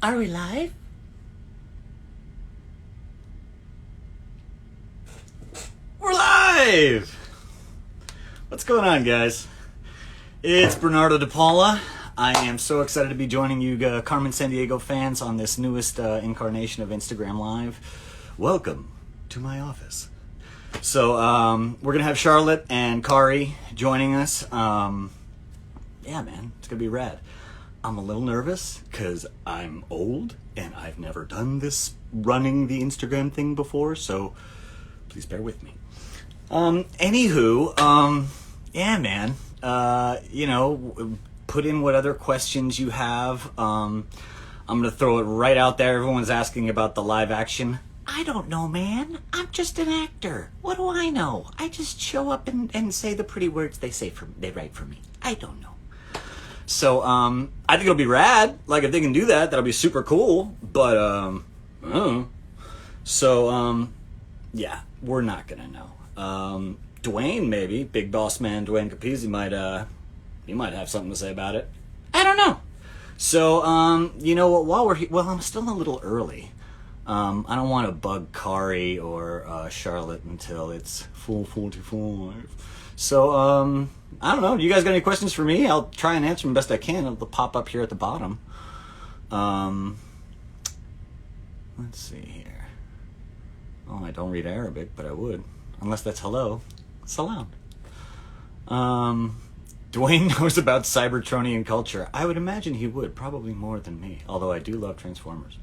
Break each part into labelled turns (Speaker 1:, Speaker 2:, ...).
Speaker 1: Are we live? We're live! What's going on, guys? It's Bernardo de Paula. I am so excited to be joining you, Carmen Sandiego fans, on this newest incarnation of Instagram Live. Welcome to my office. So, we're going to have Charlotte and Kari joining us. Yeah, man, it's going to be rad. I'm a little nervous because I'm old and I've never done this running the Instagram thing before, so please bear with me. Anywho, yeah, man. Put in what other questions you have. I'm gonna throw it right out there. Everyone's asking about the live action. I don't know, man. I'm just an actor. What do I know? I just show up and say the pretty words they write for me. I don't know. So, I think it'll be rad. Like, if they can do that, that'll be super cool. But, I don't know. So, yeah, we're not gonna know. Dwayne, maybe, big boss man Dwayne Capizzi he might have something to say about it. I don't know. So, you know what, while I'm still a little early. I don't want to bug Kari or Charlotte until it's 4:45. So, I don't know. You guys got any questions for me? I'll try and answer them best I can. It'll pop up here at the bottom. Let's see here. Oh, I don't read Arabic, but I would. Unless that's hello. Salam. Dwayne knows about Cybertronian culture. I would imagine he would, probably more than me. Although I do love Transformers.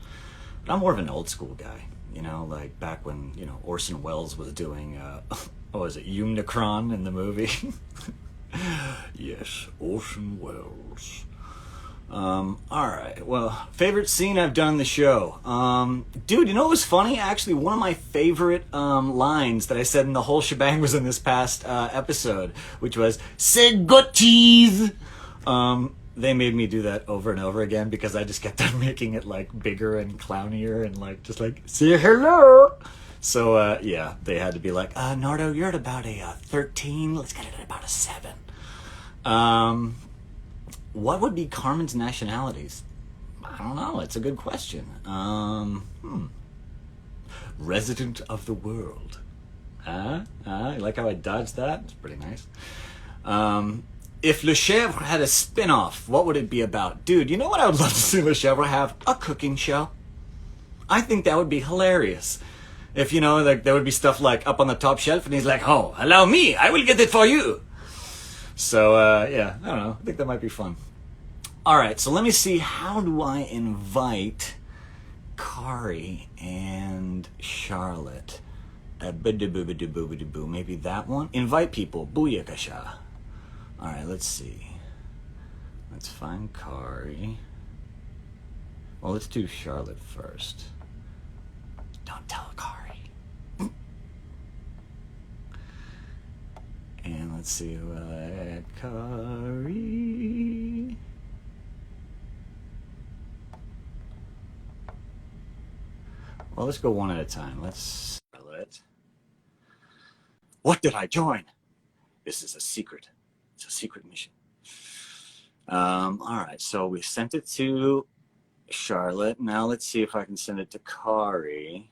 Speaker 1: But I'm more of an old school guy. You know, like back when, Orson Welles was doing, what was it, Unicron in the movie? Yes, Orson Welles. Alright, well, favorite scene I've done in the show. Dude, you know what was funny? Actually, one of my favorite lines that I said in the whole shebang was in this past episode, which was, "Say good cheese!" They made me do that over and over again because I just kept on making it like bigger and clownier and like just like, "Say hello!" So, yeah, they had to be like, Nardo, you're at about a 13. Let's get it at about a 7. What would be Carmen's nationalities? I don't know. It's a good question. Resident of the world. You like how I dodged that? It's pretty nice. If Le Chèvre had a spin-off, what would it be about? Dude, you know what I would love to see Le Chèvre have? A cooking show. I think that would be hilarious. If, like, there would be stuff like up on the top shelf and he's like, "Oh, allow me, I will get it for you." So, yeah, I don't know. I think that might be fun. All right, so let me see. How do I invite Kari and Charlotte? Maybe that one? Invite people. Booyakasha. All right, let's see. Let's find Kari. Well, let's do Charlotte first. Don't tell Kari. And let's see who I add. Kari. Well, let's go one at a time. Let's Charlotte. What did I join? This is a secret. It's a secret mission. All right, so we sent it to Charlotte. Now let's see if I can send it to Kari.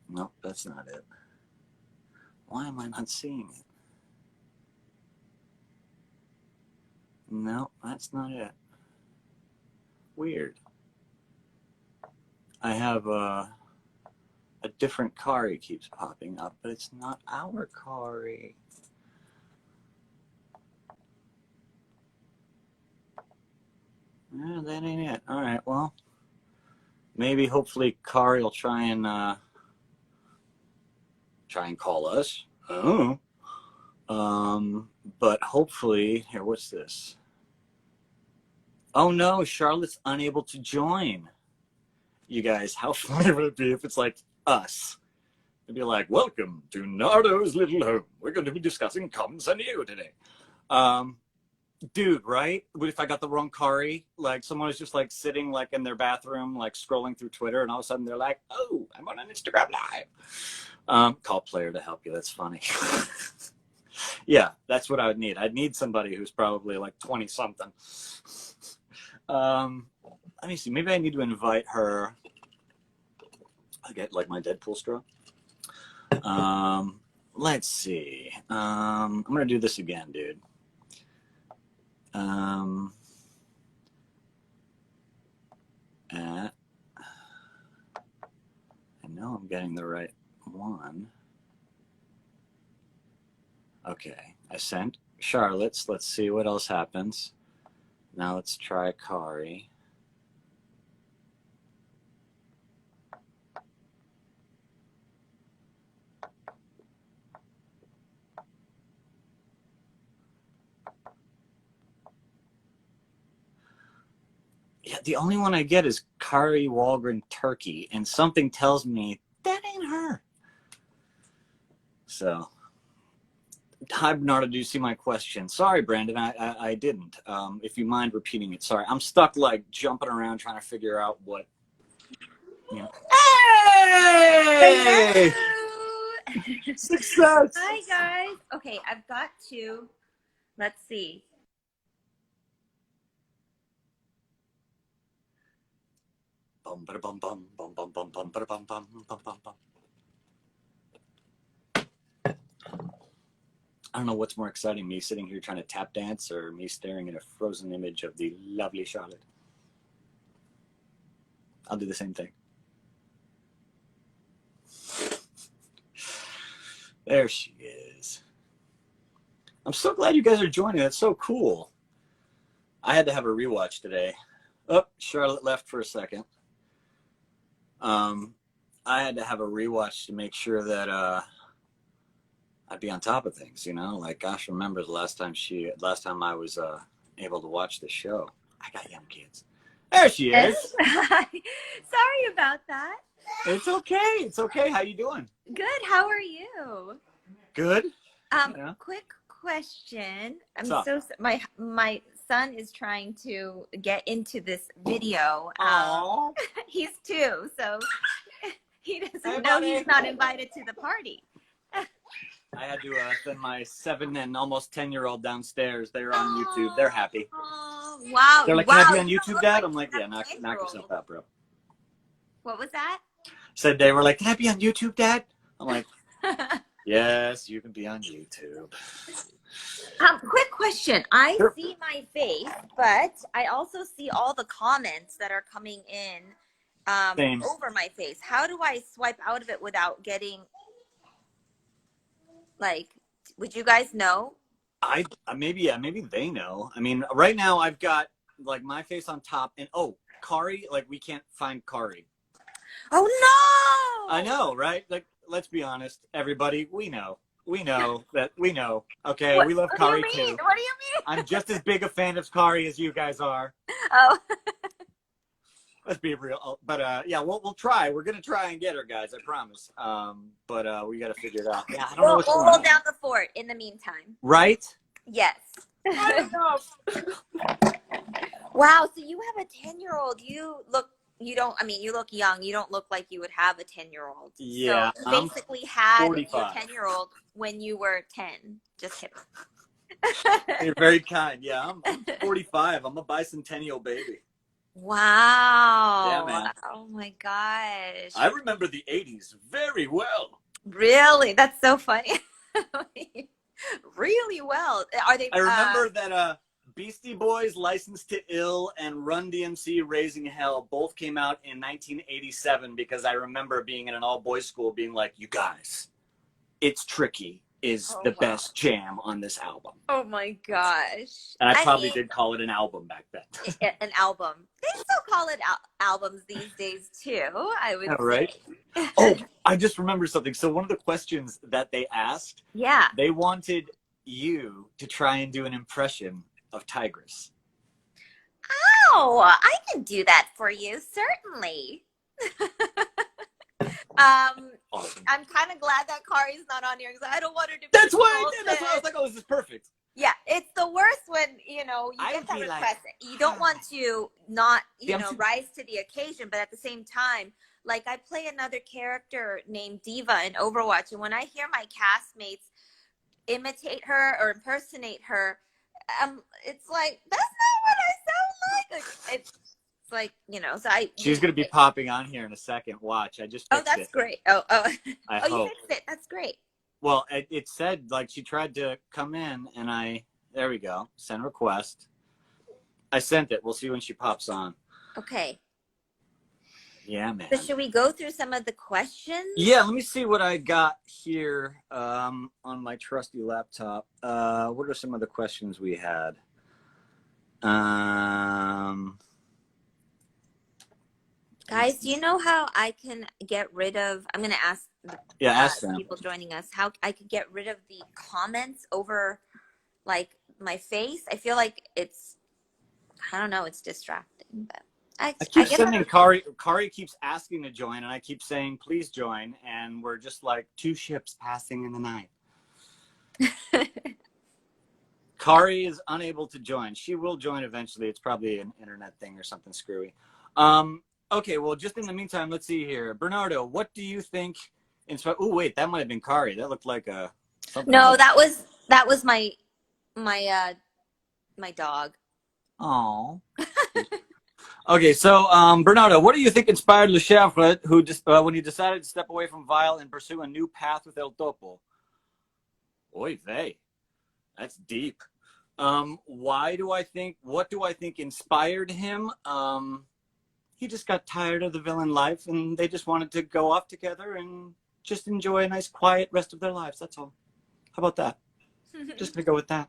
Speaker 1: Nope, that's not it. Why am I not seeing it? No, that's not it. Weird. I have a different Kari keeps popping up, but it's not our Kari. That ain't it. All right, well, maybe hopefully Kari will try and call us. Oh. But hopefully, here, what's this? Oh no, Charlotte's unable to join. You guys, how funny would it be if it's like us? It'd be like, "Welcome to Nardo's little home. We're going to be discussing Carmen Sandiego today." Dude, right? What if I got the wrong Kari? Like, someone is just like sitting like in their bathroom, like scrolling through Twitter, and all of a sudden they're like, "Oh, I'm on an Instagram live." Call player to help you. That's funny. Yeah, that's what I would need. I'd need somebody who's probably like 20 something. Let me see. Maybe I need to invite her. I get like my Deadpool straw. Let's see. I'm gonna do this again, dude. I know I'm getting the right one. Okay, I sent Charlotte's. Let's see what else happens. Now let's try Kari. Yeah, the only one I get is Kari Walgren Turkey, and something tells me that ain't her. So, hi Bernardo, do you see my question? Sorry, Brandon, I didn't. If you mind repeating it, sorry. I'm stuck like jumping around trying to figure out what. You know. Hey! Success!
Speaker 2: Hi guys. Okay, I've got to. Let's see.
Speaker 1: Bum ba bum bum bum bum bum bum ba bum bum bum bum bum. I don't know what's more exciting, me sitting here trying to tap dance or me staring at a frozen image of the lovely Charlotte. I'll do the same thing. There she is. I'm so glad you guys are joining. That's so cool. I had to have a rewatch today. Oh, Charlotte left for a second. I had to have a rewatch to make sure that I'd be on top of things, you know? Like, gosh, remember the last time I was able to watch the show. I got young kids. There she is.
Speaker 2: Sorry about that.
Speaker 1: It's okay. It's okay. How you doing?
Speaker 2: Good. How are you?
Speaker 1: Good.
Speaker 2: Yeah. Quick question. My son is trying to get into this video. He's 2, so he doesn't know he's not invited to the party.
Speaker 1: I had to send my 7 and almost 10-year-old downstairs. They're on YouTube. They're happy.
Speaker 2: Wow.
Speaker 1: They're like, can I be on YouTube, Dad? I'm like, yeah, knock yourself out, bro.
Speaker 2: What was that?
Speaker 1: Said they were like, can I be on YouTube, Dad? I'm like, yes, you can be on YouTube.
Speaker 2: Quick question. I see my face, but I also see all the comments that are coming in over my face. How do I swipe out of it without getting, like, would you guys know?
Speaker 1: Maybe they know. I mean, right now I've got like my face on top and Kari, like we can't find Kari.
Speaker 2: Oh no!
Speaker 1: I know, right? Like, let's be honest, everybody, we know. We know that we know. Okay, we love Kari too.
Speaker 2: What do you mean?
Speaker 1: I'm just as big a fan of Kari as you guys are.
Speaker 2: Oh.
Speaker 1: Let's be real. But yeah, we'll try. We're gonna try and get her, guys. I promise. But we got to figure it out. Yeah, I don't know what's going on.
Speaker 2: We'll hold down the fort in the meantime.
Speaker 1: Right?
Speaker 2: Yes. Wow. So you have a 10-year-old. You look young. You don't look like you would have a 10-year-old.
Speaker 1: Yeah.
Speaker 2: So you basically had
Speaker 1: 45.
Speaker 2: your 10-year-old when you were 10. Just kidding.
Speaker 1: You're very kind. Yeah, I'm 45. I'm a bicentennial baby.
Speaker 2: Wow.
Speaker 1: Yeah, man.
Speaker 2: Oh my gosh.
Speaker 1: I remember the 80s very well.
Speaker 2: Really? That's so funny. Really well. Are they?
Speaker 1: I remember that Beastie Boys, Licensed to Ill, and Run DMC, Raising Hell both came out in 1987 because I remember being in an all-boys school being like, you guys, It's Tricky is the best jam on this album.
Speaker 2: Oh my gosh.
Speaker 1: And I probably did call it an album back then.
Speaker 2: An album. They still call it albums these days too, I would say.
Speaker 1: Right? Oh, I just remembered something. So one of the questions that they asked, they wanted you to try and do an impression of Tigress.
Speaker 2: Oh, I can do that for you, certainly.
Speaker 1: Awesome.
Speaker 2: I'm kind of glad that Kari's not on here because I don't want her to be
Speaker 1: That's why I did. That's why I was like, oh, this is perfect.
Speaker 2: Yeah, it's the worst when, you get that request. You don't want to not, rise to the occasion, but at the same time, like I play another character named Diva in Overwatch, and when I hear my castmates imitate her or impersonate her, it's like that's not what I sound like. It's like, you know, so
Speaker 1: She's gonna be popping on here in a second. Watch, I just fixed
Speaker 2: that's
Speaker 1: it.
Speaker 2: great. Oh,
Speaker 1: I
Speaker 2: you
Speaker 1: hope.
Speaker 2: fixed it. That's great.
Speaker 1: Well, it said like she tried to come in, and there we go. Send request. I sent it. We'll see when she pops on.
Speaker 2: Okay.
Speaker 1: Yeah, man.
Speaker 2: So should we go through some of the questions?
Speaker 1: Yeah, let me see what I got here on my trusty laptop. What are some of the questions we had?
Speaker 2: Guys, do you know how I can get rid of, I'm going to ask
Speaker 1: ask them.
Speaker 2: people joining us, how I could get rid of the comments over like my face? I feel like it's, I don't know, it's distracting, but I
Speaker 1: keep sending Kari. Kari keeps asking to join, and I keep saying, please join. And we're just like two ships passing in the night. Kari is unable to join. She will join eventually. It's probably an internet thing or something screwy. Okay, well, just in the meantime, let's see here. Bernardo, what do you think? Oh, wait, that might have been Kari. That looked like a.
Speaker 2: No, that was my dog.
Speaker 1: Oh. Okay, so Bernardo, what do you think inspired Lechevre, who when he decided to step away from Vile and pursue a new path with El Topo? Oy vey, that's deep. What do I think inspired him? He just got tired of the villain life, and they just wanted to go off together and just enjoy a nice, quiet rest of their lives. That's all. How about that? Just gonna go with that.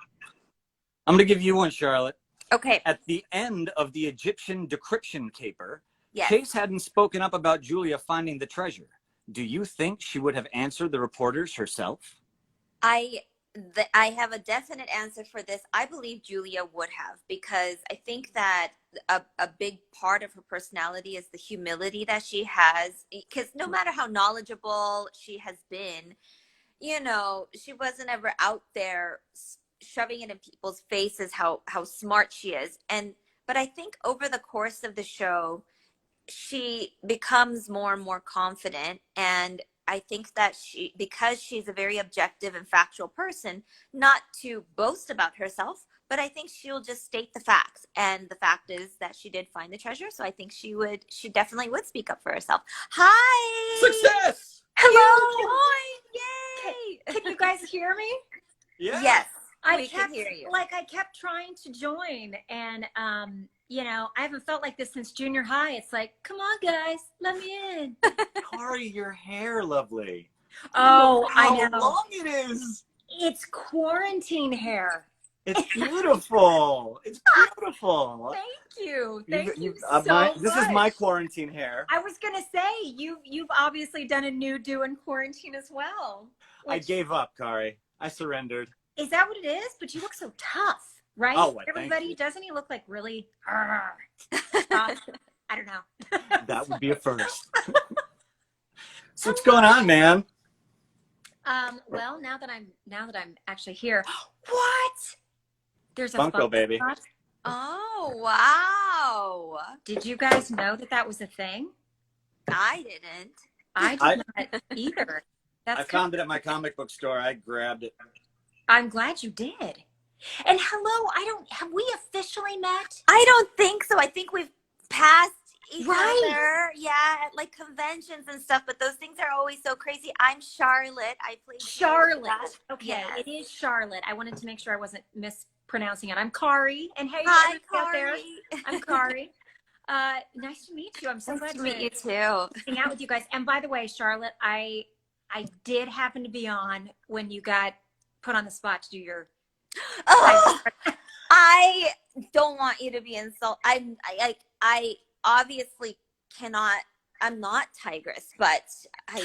Speaker 1: I'm gonna give you one, Charlotte.
Speaker 2: Okay.
Speaker 1: At the end of the Egyptian decryption caper,
Speaker 2: yes.
Speaker 1: Chase hadn't spoken up about Julia finding the treasure. Do you think she would have answered the reporters herself?
Speaker 2: I have a definite answer for this. I believe Julia would have, because I think that a big part of her personality is the humility that she has, because no matter how knowledgeable she has been, you know, she wasn't ever out there shoving it in people's faces how smart she is. But I think over the course of the show, she becomes more and more confident, and I think that because she's a very objective and factual person, not to boast about herself, but I think she'll just state the facts. And the fact is that she did find the treasure, so I think she definitely would speak up for herself. Hi!
Speaker 1: Success!
Speaker 2: Hello! Yay!
Speaker 3: Can you guys hear me?
Speaker 1: Yeah.
Speaker 2: Yes.
Speaker 3: I
Speaker 2: can hear you.
Speaker 3: I kept trying to join, and you know, I haven't felt like this since junior high. It's like, come on, guys, let me in.
Speaker 1: Kari, your hair, lovely.
Speaker 3: Oh, I know.
Speaker 1: How long it is.
Speaker 3: It's quarantine hair.
Speaker 1: It's beautiful. It's beautiful.
Speaker 3: Thank you. Thank you so much.
Speaker 1: This is my quarantine hair.
Speaker 3: I was gonna say you've obviously done a new do in quarantine as well.
Speaker 1: I gave up, Kari. I surrendered.
Speaker 3: Is that what it is? But you look so tough, right?
Speaker 1: Oh, well,
Speaker 3: everybody, doesn't he look like really I don't know.
Speaker 1: That would be a first. So what's going on, man?
Speaker 3: Well, now that I'm actually here, what? There's a
Speaker 1: Funko baby.
Speaker 3: spot.
Speaker 2: Oh, wow.
Speaker 3: Did you guys know that was a thing?
Speaker 2: I didn't.
Speaker 3: I did not either.
Speaker 1: I found it at my comic book store. I grabbed it.
Speaker 3: I'm glad you did. And hello, have we officially met?
Speaker 2: I don't think so. I think we've passed each
Speaker 3: Right.
Speaker 2: other. Yeah, at like conventions and stuff, but those things are always so crazy. I'm Charlotte. I played
Speaker 3: Charlotte. Okay,
Speaker 2: Yes.
Speaker 3: it is Charlotte. I wanted to make sure I wasn't mispronouncing it. I'm Kari. And hey,
Speaker 2: Hi,
Speaker 3: everybody out there.
Speaker 2: Kari.
Speaker 3: I'm Kari. Nice to meet you. I'm so
Speaker 2: Nice
Speaker 3: glad
Speaker 2: to meet you too.
Speaker 3: hang out with you guys. And by the way, Charlotte, I did happen to be on when you got put on the spot to do your.
Speaker 2: Oh, I don't want you to be insulted. I obviously cannot. I'm not Tigress, but I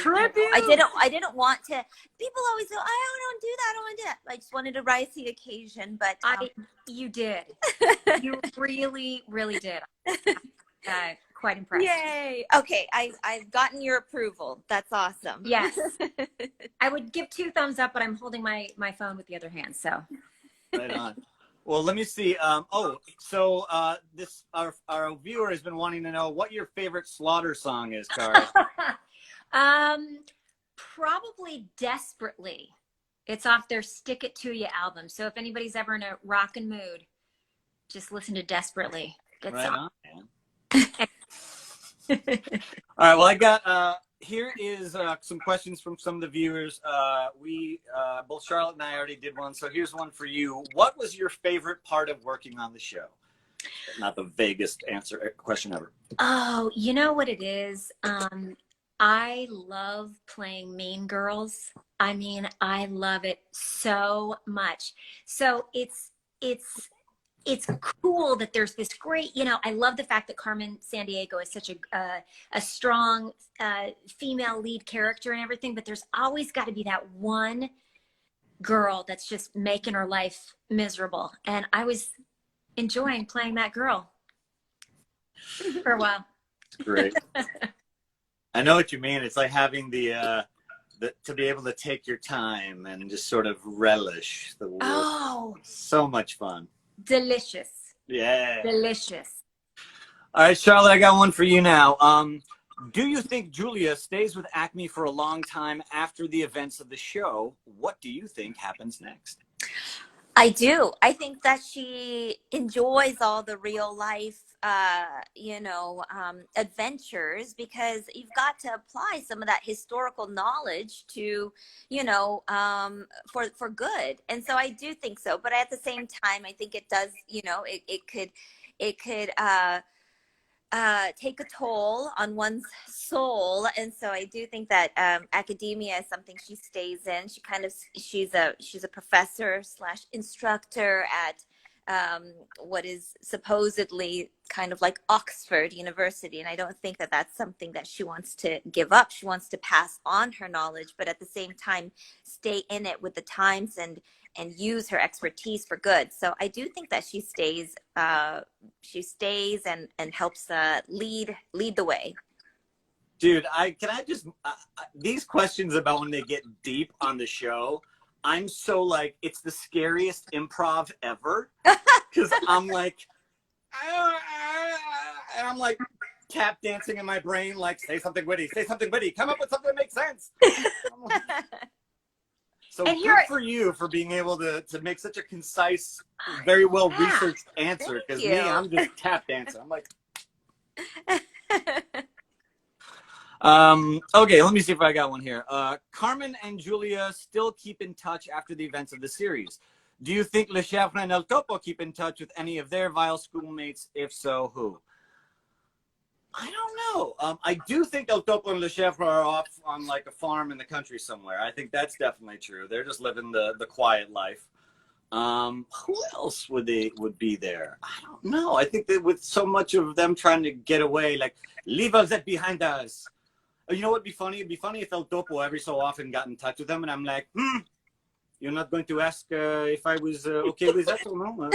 Speaker 2: didn't want to. People always go, I don't do that. I don't want to do that. I just wanted to rise to the occasion, but
Speaker 3: you did. You really, really did. Quite impressed.
Speaker 2: Yay! Okay, I've gotten your approval. That's awesome.
Speaker 3: Yes. I would give 2 thumbs up, but I'm holding my phone with the other hand. So.
Speaker 1: Right on. Well, let me see. So our viewer has been wanting to know what your favorite Slaughter song is, Kari.
Speaker 3: Probably Desperately. It's off their Stick It To You album. So if anybody's ever in a rockin' mood, just listen to Desperately. Good
Speaker 1: Right
Speaker 3: song.
Speaker 1: on, man. All right, well, I got here is some questions from some of the viewers. We both Charlotte and I already did one, so here's one for you. What was your favorite part of working on the show? Not the vaguest question ever.
Speaker 3: Oh, you know what it is? I love playing Mean Girls. I mean, I love it so much. So it's cool that there's this great, you know, I love the fact that Carmen Sandiego is such a strong female lead character and everything, but there's always got to be that one girl that's just making her life miserable. And I was enjoying playing that girl for a while.
Speaker 1: Great. I know what you mean. It's like having the to be able to take your time and just sort of relish the work.
Speaker 3: Oh,
Speaker 1: So much fun.
Speaker 3: delicious.
Speaker 1: Yeah.
Speaker 3: Delicious.
Speaker 1: All right, Charlotte, I got one for you now. Do you think Julia stays with Acme for a long time after the events of the show? What do you think happens next?
Speaker 2: I do. I think that she enjoys all the real life, adventures, because you've got to apply some of that historical knowledge to, for good. And so I do think so. But at the same time, I think it does, it could take a toll on one's soul. And so I do think that academia is something she stays in. She's a professor / instructor at what is supposedly kind of like Oxford University. And I don't think that that's something that she wants to give up. She wants to pass on her knowledge, but at the same time, stay in it with the times and use her expertise for good. So I do think that she stays and helps lead the way.
Speaker 1: Dude, these questions about when they get deep on the show, I'm so like, it's the scariest improv ever. Because I'm like, and I'm like tap dancing in my brain, like, say something witty, come up with something that makes sense. So
Speaker 3: And
Speaker 1: good for you for being able to make such a concise, very well researched answer. Because me, I'm just tap dancing. I'm like, okay, let me see if I got one here. Carmen and Julia still keep in touch after the events of the series. Do you think Lechèvre and El Topo keep in touch with any of their vile schoolmates? If so, who? I don't know. I do think El Topo and Lechèvre are off on like a farm in the country somewhere. I think that's definitely true. They're just living the quiet life. Who else would be there? I don't know. I think that with so much of them trying to get away, like, leave us that behind us. You know what'd be funny? It'd be funny if El Topo every so often got in touch with them, and I'm like, you're not going to ask if I was okay with that or no?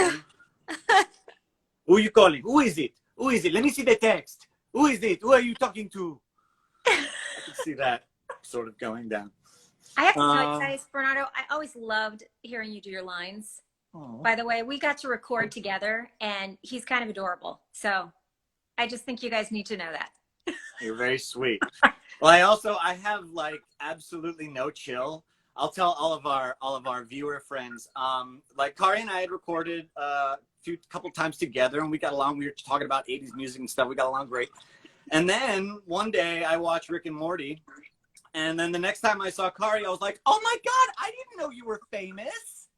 Speaker 1: Who are you calling? Who is it? Who is it? Let me see the text. Who is it? Who are you talking to? I can see that sort of going down.
Speaker 3: I have to tell you guys, Bernardo, I always loved hearing you do your lines.
Speaker 1: Oh.
Speaker 3: By the way, we got to record together, and he's kind of adorable. So I just think you guys need to know that.
Speaker 1: You're very sweet. Well, I have like absolutely no chill. I'll tell all of our viewer friends. Like Kari and I had recorded a couple times together, and we got along. We were talking about 80s music and stuff. We got along great. And then one day I watched Rick and Morty, and then the next time I saw Kari, I was like, "Oh my God, I didn't know you were famous."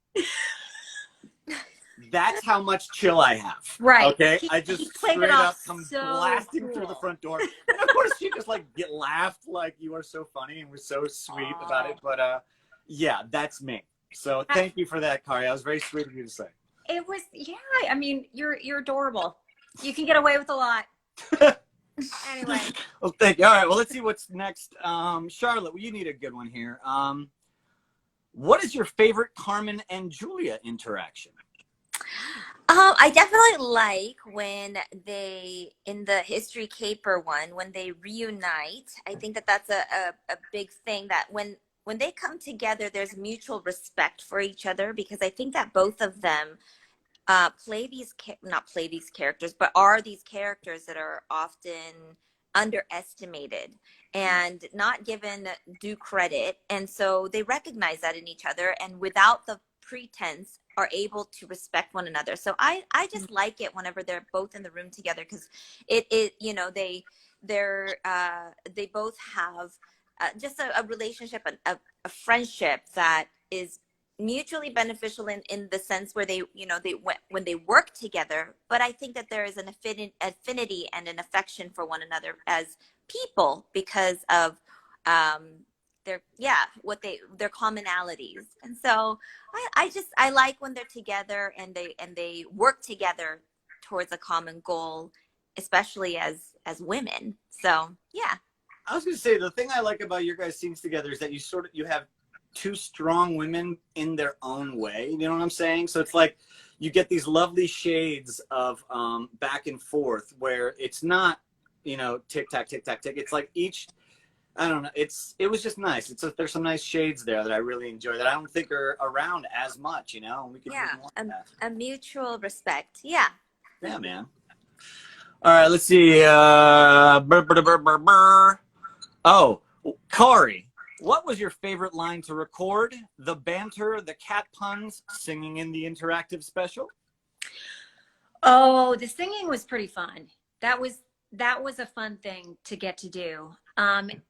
Speaker 1: That's how much chill I have.
Speaker 3: Right.
Speaker 1: Okay. I just straight up come
Speaker 3: so
Speaker 1: blasting
Speaker 3: cool.
Speaker 1: through the front door. And of course she just like laughed like, you are so funny and was so sweet about it. But yeah, that's me. So thank you for that, Kari. That was very sweet of you to say.
Speaker 3: It was, yeah. I mean, you're adorable. You can get away with a lot. Anyway.
Speaker 1: Well, thank you. All right. Well, let's see what's next. Charlotte, well, you need a good one here. What is your favorite Carmen and Julia interaction?
Speaker 2: I definitely like when they, in the History Caper one, when they reunite. I think that that's a big thing, that when they come together, there's mutual respect for each other, because I think that both of them not play these characters, but are these characters that are often underestimated and not given due credit. And so they recognize that in each other, and without the pretense are able to respect one another. So I just like it whenever they're both in the room together, because it you know, they both have just a relationship, a friendship that is mutually beneficial in the sense where they, you know, when they work together. But I think that there is an affinity and an affection for one another as people because of their commonalities. And so I like when they're together and they work together towards a common goal, especially as women. So yeah.
Speaker 1: I was going to say, the thing I like about your guys' scenes together is that you have two strong women in their own way. You know what I'm saying? So it's like you get these lovely shades of back and forth where it's not, you know, tick tack, tick tack, tick. It's like each, I don't know. It was just nice. There's some nice shades there that I really enjoy that I don't think are around as much, you know, and we could use more of that.
Speaker 2: A mutual respect. Yeah.
Speaker 1: Yeah, man. All right, let's see. Oh, Kari, what was your favorite line to record? The banter, the cat puns, singing in the interactive special?
Speaker 3: Oh, the singing was pretty fun. That was a fun thing to get to do.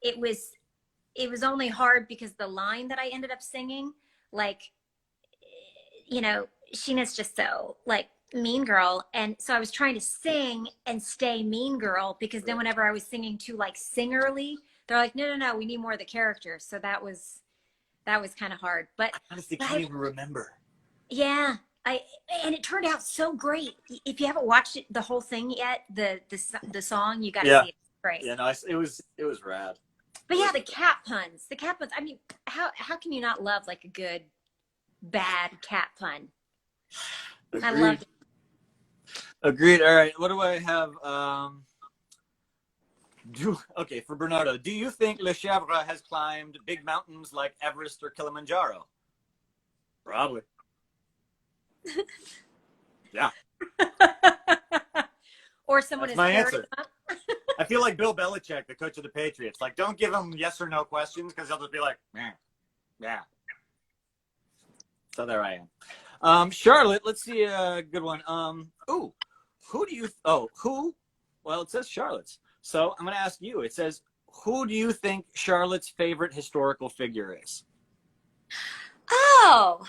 Speaker 3: It was only hard because the line that I ended up singing, like, you know, Sheena's just so like mean girl, and so I was trying to sing and stay mean girl, because then whenever I was singing too like singerly, they're like, no, we need more of the character. So that was kind of hard. But
Speaker 1: I honestly can't even remember.
Speaker 3: Yeah, and it turned out so great. If you haven't watched it, the whole thing yet, the song, you got to see it. It's great.
Speaker 1: Yeah, no, it was rad.
Speaker 3: But yeah, the cat puns. I mean, how can you not love like a good bad cat pun?
Speaker 1: Agreed.
Speaker 3: I loved it.
Speaker 1: Agreed. All right, what do I have? Okay, for Bernardo, do you think Le Chèvre has climbed big mountains like Everest or Kilimanjaro? Probably. Yeah.
Speaker 3: Or someone
Speaker 1: That's
Speaker 3: is
Speaker 1: my
Speaker 3: carried
Speaker 1: answer.
Speaker 3: up.
Speaker 1: I feel like Bill Belichick, the coach of the Patriots. Like, don't give him yes or no questions, because he'll just be like, yeah. So there I am. Charlotte, let's see a good one. Well, it says Charlotte's. So I'm going to ask you. It says, who do you think Charlotte's favorite historical figure is?
Speaker 2: Oh,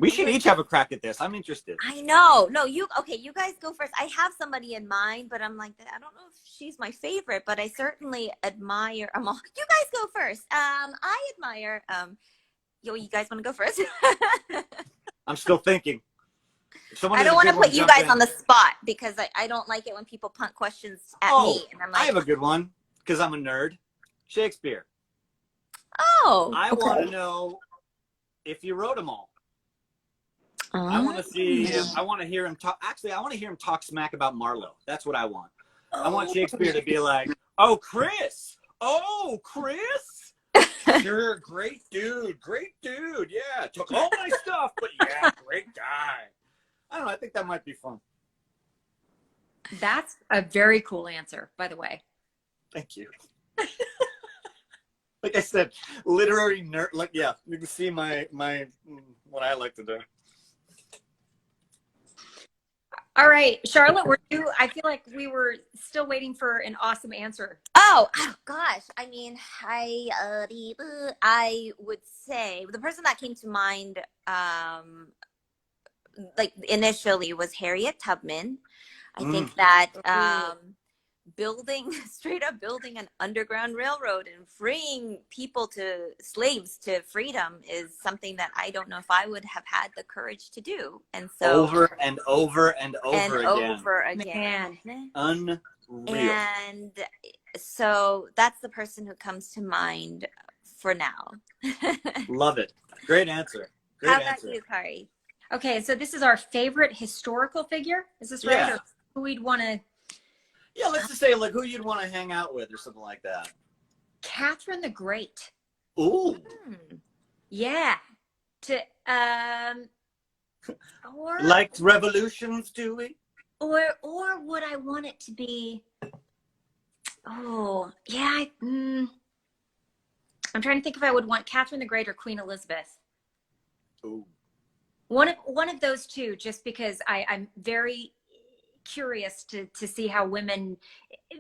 Speaker 1: We should each have a crack at this. I'm interested.
Speaker 2: I know. No, you guys go first. I have somebody in mind, but I'm like, I don't know if she's my favorite, but I certainly admire them all. You guys go first. I admire, you guys want to go first?
Speaker 1: I'm still thinking.
Speaker 2: I don't want to put you guys on the spot, because I don't like it when people punt questions at me. And I'm like,
Speaker 1: I have a good one, because I'm a nerd. Shakespeare.
Speaker 2: Oh.
Speaker 1: I want to know if you wrote them all. I want to see. I want to hear him talk. Actually, I want to hear him talk smack about Marlowe. That's what I want. I want Shakespeare to be like, "Oh, Chris. Oh, Chris. Sure, great dude. Yeah, took all my stuff, but yeah, great guy." I don't know. I think that might be fun.
Speaker 3: That's a very cool answer, by the way.
Speaker 1: Thank you. Like I said, literary nerd. Like, yeah, you can see my what I like to do.
Speaker 3: All right, Charlotte, I feel like we were still waiting for an awesome answer.
Speaker 2: Oh gosh. I mean, I would say the person that came to mind, like initially, was Harriet Tubman. I think that straight up building an underground railroad and freeing slaves to freedom is something that I don't know if I would have had the courage to do. And so
Speaker 1: over and over and over
Speaker 2: again.
Speaker 3: Man.
Speaker 1: Unreal.
Speaker 2: And so that's the person who comes to mind for now.
Speaker 1: Love it. Great answer.
Speaker 2: How about you, Kari?
Speaker 3: Okay, so this is our favorite historical figure. Is this right?
Speaker 1: Yeah.
Speaker 3: Or who we'd want to?
Speaker 1: Yeah, let's just say like who you'd want to hang out with or something like that.
Speaker 3: Catherine the Great.
Speaker 1: Ooh.
Speaker 3: Yeah. Or
Speaker 1: liked revolutions, do we?
Speaker 3: Or would I want it to be Oh, yeah. I'm trying to think if I would want Catherine the Great or Queen Elizabeth.
Speaker 1: Ooh.
Speaker 3: One of those two, just because I'm very curious to see how women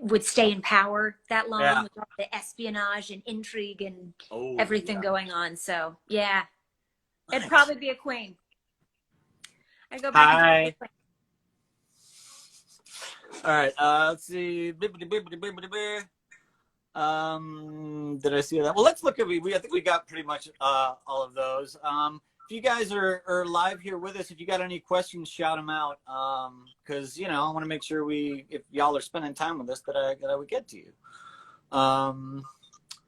Speaker 3: would stay in power that long
Speaker 1: Yeah.
Speaker 3: with all the espionage and intrigue and
Speaker 1: Oh,
Speaker 3: everything
Speaker 1: yeah.
Speaker 3: going on. So yeah, it'd
Speaker 1: Nice.
Speaker 3: probably be a queen. I go back
Speaker 1: Hi.
Speaker 3: and forth.
Speaker 1: All right. Let's see. Did I see that? Well, let's look at I think we got pretty much all of those. If you guys are live here with us, if you got any questions, shout them out. Because I want to make sure if y'all are spending time with us, that I would get to you.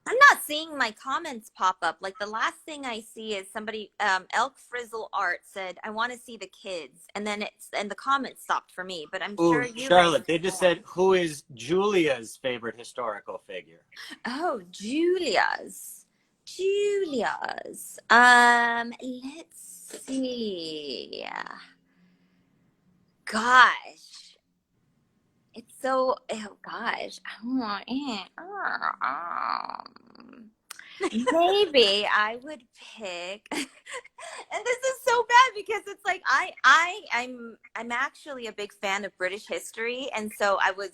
Speaker 2: I'm not seeing my comments pop up. Like the last thing I see is somebody, Elk Frizzle Art said, "I want to see the kids," and then the comments stopped for me. But I'm sure you.
Speaker 1: Charlotte, they just said, who is Julia's favorite historical figure?
Speaker 2: Oh, Julia's. Let's see. Gosh. It's so, oh gosh. Maybe I would pick, and this is so bad because it's like I'm actually a big fan of British history, and so I would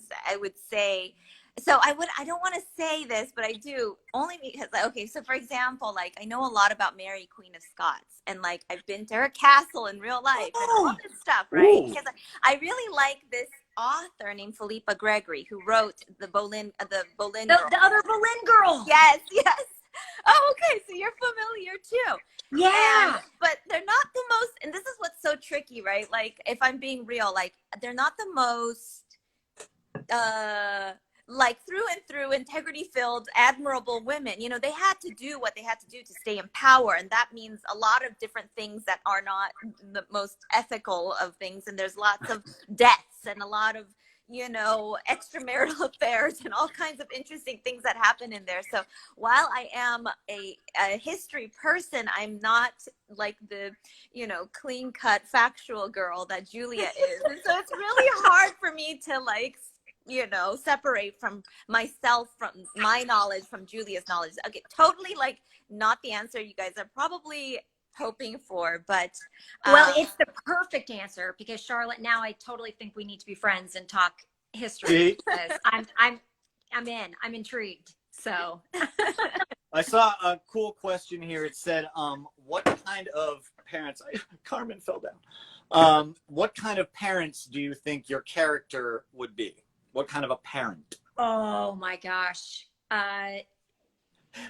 Speaker 2: say, so I don't want to say this, but I do, only because, okay, so for example, like I know a lot about Mary Queen of Scots, and like I've been to her castle in real life and all this stuff, right?
Speaker 1: Ooh.
Speaker 2: Because I really like this author named Philippa Gregory, who wrote the Boleyn
Speaker 3: The other Boleyn girl.
Speaker 2: Yes. Oh, okay. So you're familiar too.
Speaker 3: Yeah.
Speaker 2: But they're not the most, and this is what's so tricky, right? Like, if I'm being real, like, they're not the most, like, through and through integrity filled, admirable women. They had to do what they had to do to stay in power. And that means a lot of different things that are not the most ethical of things. And there's lots of deaths and a lot of, extramarital affairs and all kinds of interesting things that happen in there. So while I am a history person, I'm not like the, clean cut factual girl that Julia is. And so it's really hard for me to like, separate from myself, from my knowledge, from Julia's knowledge. Okay, totally like not the answer you guys are probably hoping for, but
Speaker 3: well, it's the perfect answer because Charlotte, now I totally think we need to be friends and talk history. Because I'm intrigued. So
Speaker 1: I saw a cool question here. It said, what kind of parents, Carmen fell down. What kind of parents do you think your character would be? What kind of a parent?
Speaker 3: oh my gosh.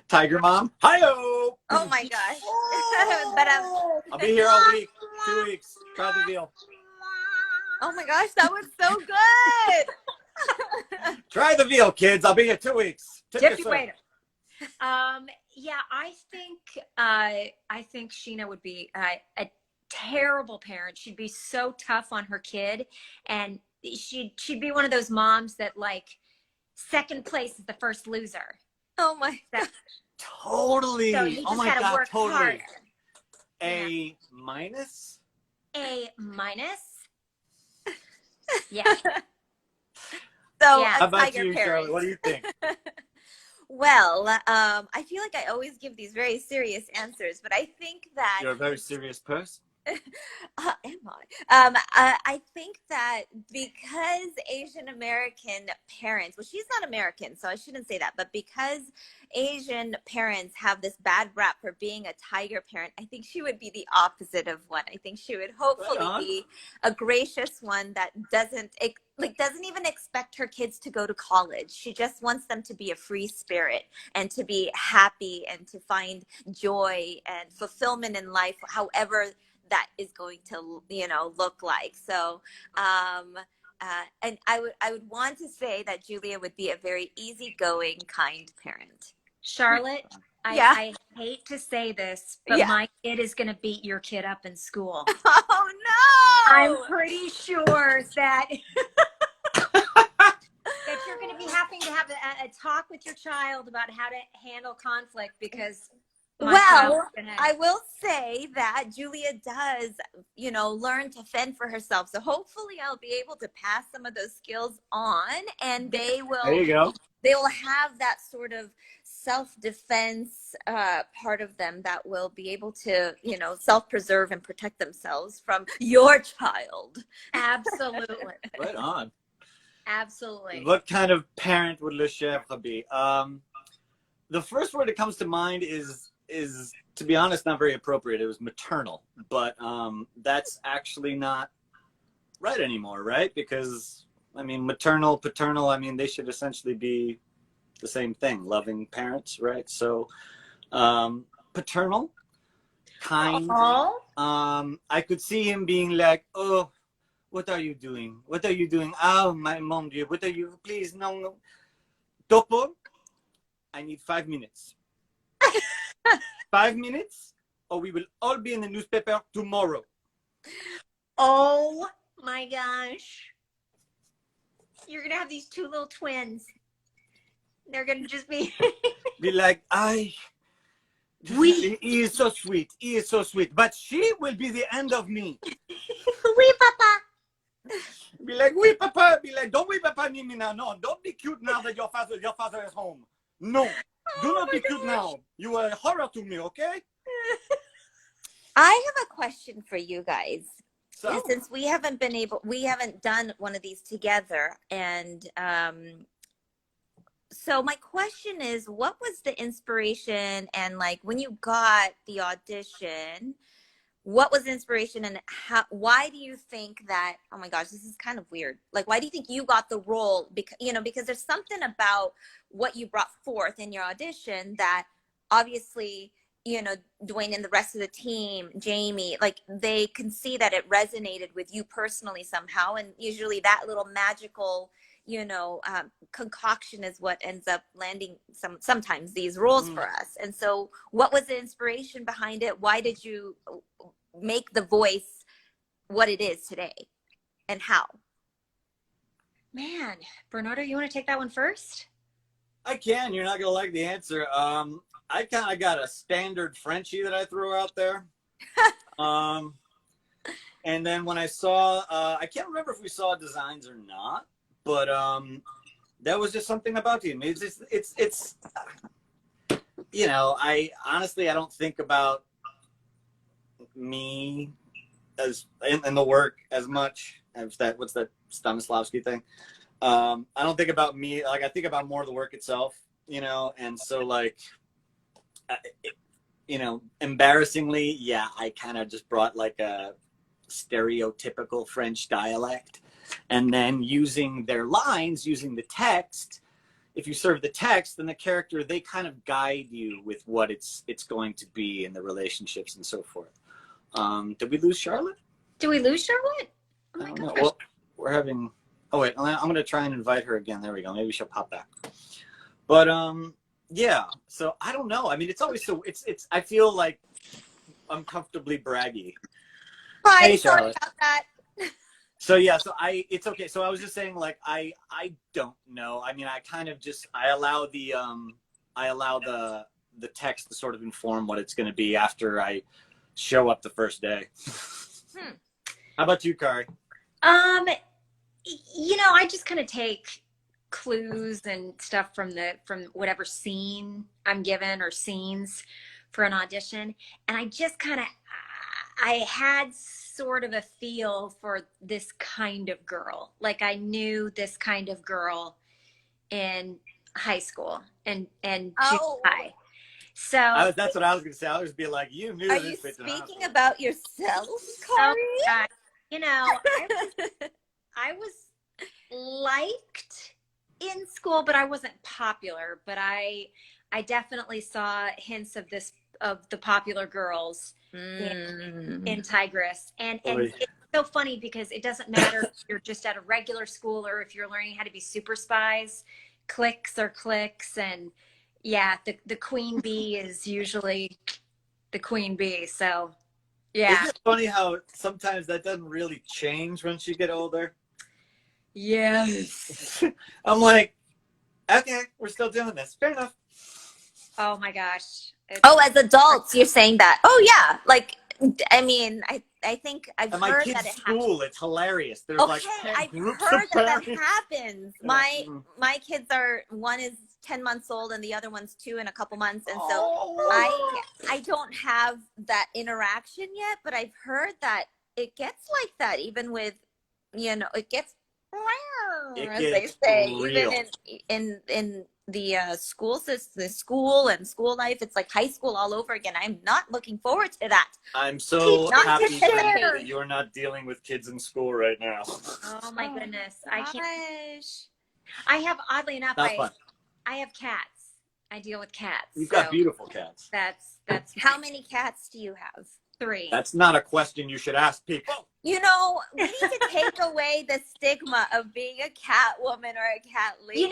Speaker 1: Tiger mom? Hi-oh!
Speaker 2: oh my gosh. But
Speaker 1: I'll be here all week. 2 weeks. Try the veal.
Speaker 2: oh my gosh, that was so good.
Speaker 1: Try the veal, kids. I'll be here 2 weeks.
Speaker 3: Gypsy waiter. Yeah, I think Sheena would be a terrible parent. She'd be so tough on her kid, and she'd be one of those moms that like second place is the first loser.
Speaker 2: Oh my
Speaker 3: So,
Speaker 1: Totally.
Speaker 3: so you just
Speaker 1: Oh my
Speaker 3: gotta
Speaker 1: God,
Speaker 3: work
Speaker 1: totally.
Speaker 3: harder.
Speaker 1: A minus?
Speaker 3: A minus. Yeah.
Speaker 2: So
Speaker 3: Yeah.
Speaker 1: How
Speaker 2: a
Speaker 1: about
Speaker 2: tiger
Speaker 1: you,
Speaker 2: parent.
Speaker 1: Charlotte? What do you think?
Speaker 2: Well, I feel like I always give these very serious answers, but I think that
Speaker 1: You're a very serious person.
Speaker 2: am I think that because Asian American parents, well, she's not American, so I shouldn't say that, but because Asian parents have this bad rap for being a tiger parent, I think she would be the opposite of one. I think she would hopefully be a gracious one that doesn't even expect her kids to go to college. She just wants them to be a free spirit and to be happy and to find joy and fulfillment in life, however that is going to, look like. So, and I would want to say that Julia would be a very easygoing, kind parent.
Speaker 3: Charlotte,
Speaker 2: Yeah.
Speaker 3: I hate to say this, but
Speaker 2: Yeah.
Speaker 3: my kid is going to beat your kid up in school.
Speaker 2: Oh no!
Speaker 3: I'm pretty sure that that you're going to be having to have a talk with your child about how to handle conflict, because my child
Speaker 2: Well,
Speaker 3: is gonna.
Speaker 2: I will say that Julia does, learn to fend for herself. So hopefully I'll be able to pass some of those skills on, and
Speaker 1: There you go.
Speaker 2: they will have that sort of self-defense part of them that will be able to, self-preserve and protect themselves from your child.
Speaker 3: Absolutely.
Speaker 1: Right on.
Speaker 3: Absolutely.
Speaker 1: What kind of parent would Le Chèvre be? The first word that comes to mind is to be honest not very appropriate. It was maternal, but that's actually not right anymore, right? Because I mean, maternal, paternal, I mean, they should essentially be the same thing, loving parents, right? So paternal, kind. I could see him being like, oh, what are you doing? What are you doing? Oh, my mom, dear, what are you? Please, no, no. Topo, I need 5 minutes. 5 minutes, or we will all be in the newspaper tomorrow.
Speaker 3: Oh my gosh. You're going to have these two little twins. They're going to just be.
Speaker 1: Be like, he is so sweet. He is so sweet. But she will be the end of me.
Speaker 3: Oui, papa.
Speaker 1: Be like, oui, papa. Be like, don't oui, papa, me now. No, don't be cute now that your father is home. No, do not be cute now. You are a horror to me, okay?
Speaker 2: I have a question for you guys.
Speaker 1: So,
Speaker 2: Since we haven't done one of these together, and so my question is, what was the inspiration, and like when you got the audition, what was the inspiration, and why do you think that, oh my gosh, this is kind of weird, like why do you think you got the role? Because there's something about what you brought forth in your audition that obviously, Dwayne and the rest of the team, Jamie, like they can see that it resonated with you personally somehow. And usually that little magical, concoction is what ends up landing sometimes these roles for us. And so what was the inspiration behind it? Why did you make the voice what it is today, and how?
Speaker 3: Man, Bernardo, you want to take that one first?
Speaker 1: I can. You're not going to like the answer. I kind of got a standard Frenchie that I throw out there. And then when I saw, I can't remember if we saw designs or not, but that was just something about him. It's I honestly, I don't think about me as in the work as much as what's that Stanislavski thing. I don't think about me, like I think about more of the work itself, and so like, embarrassingly, yeah, I kind of just brought like a stereotypical French dialect, and then using their lines, using the text. If you serve the text, then the character, they kind of guide you with what it's going to be and the relationships and so forth. Did we lose Charlotte?
Speaker 3: Did we lose Charlotte? Oh my gosh.
Speaker 1: Well, we're having. Oh wait, I'm going to try and invite her again. There we go. Maybe she'll pop back. But yeah. So I don't know. I mean, it's always so. It's. I feel like uncomfortably braggy.
Speaker 2: Hi,
Speaker 1: Hey,
Speaker 2: sorry
Speaker 1: Charlotte.
Speaker 2: about that.
Speaker 1: So yeah. So it's okay. So I was just saying, like, I don't know. I mean, I kind of just I allow the text to sort of inform what it's going to be after I show up the first day. How about you, Kari?
Speaker 3: I just kind of take clues and stuff from whatever scene I'm given or scenes for an audition. And I just I had sort of a feel for this kind of girl. Like I knew this kind of girl in high school and junior high. So
Speaker 1: that's what I was going to say. I was be like, you knew.
Speaker 2: Are you speaking about yourself, Kari?
Speaker 3: I was liked in school, but I wasn't popular. But I definitely saw hints of the popular girls in Tigress, and it's so funny because it doesn't matter if you're just at a regular school or if you're learning how to be super spies. Cliques are cliques, and yeah, the queen bee is usually the queen bee. So yeah.
Speaker 1: Isn't it funny how sometimes that doesn't really change once you get older?
Speaker 3: Yes.
Speaker 1: I'm like, okay, we're still doing this. Fair enough.
Speaker 3: Oh my gosh.
Speaker 2: Oh, as adults, you're saying that. Oh yeah, like I mean, I think I've
Speaker 1: At my
Speaker 2: heard
Speaker 1: kids'
Speaker 2: that it happens.
Speaker 1: school, it's hilarious. There's like
Speaker 2: Okay,
Speaker 1: 10
Speaker 2: I've
Speaker 1: groups
Speaker 2: heard
Speaker 1: of
Speaker 2: that
Speaker 1: parents.
Speaker 2: happens.
Speaker 1: Yeah.
Speaker 2: My kids are, one is 10 months old and the other one's 2 in a couple months, and so
Speaker 1: Oh.
Speaker 2: I don't have that interaction yet, but I've heard that it gets like that even with, it gets,
Speaker 1: It
Speaker 2: as they
Speaker 1: gets
Speaker 2: say,
Speaker 1: real.
Speaker 2: even in the school system, the school and school life. It's like high school all over again. I'm not looking forward to that.
Speaker 1: I'm so
Speaker 2: Not
Speaker 1: happy for you
Speaker 2: share.
Speaker 1: that you're not dealing with kids in school right now.
Speaker 3: Oh my goodness. I can't.
Speaker 2: Gosh.
Speaker 3: I have, oddly enough,
Speaker 1: Not fun.
Speaker 3: I have cats. I deal with cats.
Speaker 1: You've
Speaker 3: so
Speaker 1: got beautiful cats.
Speaker 3: that's
Speaker 2: How many cats do you have?
Speaker 3: 3.
Speaker 1: That's not a question you should ask people.
Speaker 2: We need to take away the stigma of being a cat woman or a cat lady.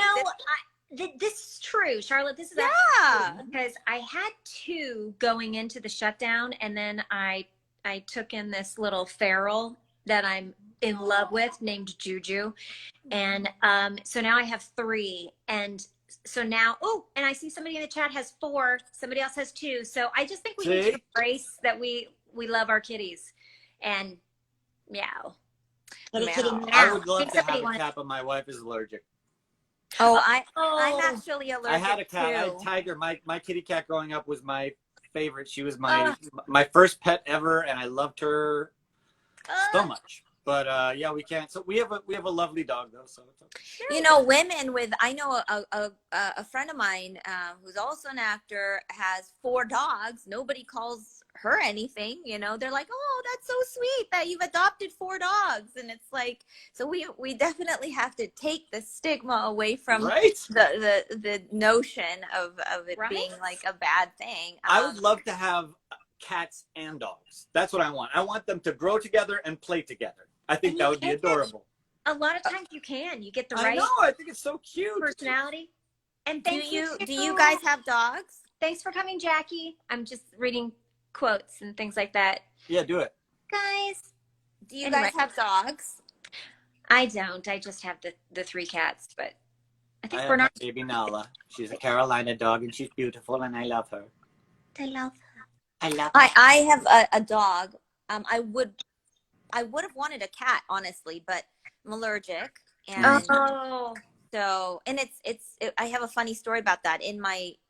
Speaker 3: This is true, Charlotte. This is
Speaker 2: Yeah.
Speaker 3: actually true, because I had 2 going into the shutdown, and then I took in this little feral that I'm in love with named Juju, and so now I have 3, and so now, and I see somebody in the chat has 4. Somebody else has 2. So I just think we need to embrace that we love our kitties, and meow. Kitty,
Speaker 2: Meow.
Speaker 3: kitty, meow.
Speaker 1: I would love
Speaker 3: think
Speaker 1: to have
Speaker 3: somebody
Speaker 1: a
Speaker 3: wanted-
Speaker 1: cat, but my wife is allergic.
Speaker 2: I'm
Speaker 3: Oh,
Speaker 2: actually allergic
Speaker 1: I had a cat.
Speaker 2: too.
Speaker 1: I had Tiger. My kitty cat growing up was my favorite. She was my first pet ever, and I loved her so much. But yeah, we can't. So we have a lovely dog though. So it's okay.
Speaker 2: Women with, I know a friend of mine who's also an actor has 4 dogs. Nobody calls her anything. They're like, oh, that's so sweet that you've adopted 4 dogs, and it's like, so we definitely have to take the stigma away from
Speaker 1: Right?
Speaker 2: the notion of it
Speaker 3: Right?
Speaker 2: being like a bad thing.
Speaker 1: I would love to have cats and dogs. That's what I want. I want them to grow together and play together. I think
Speaker 3: And
Speaker 1: that
Speaker 3: you
Speaker 1: would be
Speaker 3: can.
Speaker 1: adorable.
Speaker 3: a lot of times you can. You get the
Speaker 1: I
Speaker 3: right
Speaker 1: know. I think it's so cute.
Speaker 3: personality. And
Speaker 2: Do
Speaker 3: thank you.
Speaker 2: you guys have dogs?
Speaker 3: Thanks for coming, Jackie. I'm just reading quotes and things like that.
Speaker 1: Yeah, do it.
Speaker 3: Guys,
Speaker 2: Do you
Speaker 3: Anyway.
Speaker 2: guys have dogs?
Speaker 3: I don't. I just have the 3 cats, but I
Speaker 1: I
Speaker 3: think
Speaker 1: have
Speaker 3: we're
Speaker 1: my
Speaker 3: not.
Speaker 1: baby Nala. She's a Carolina dog, and she's beautiful, and I love her.
Speaker 3: I love.
Speaker 1: I love her.
Speaker 2: I have a dog. I would have wanted a cat, honestly, but I'm allergic, and
Speaker 3: Oh,
Speaker 2: so, and I have a funny story about that.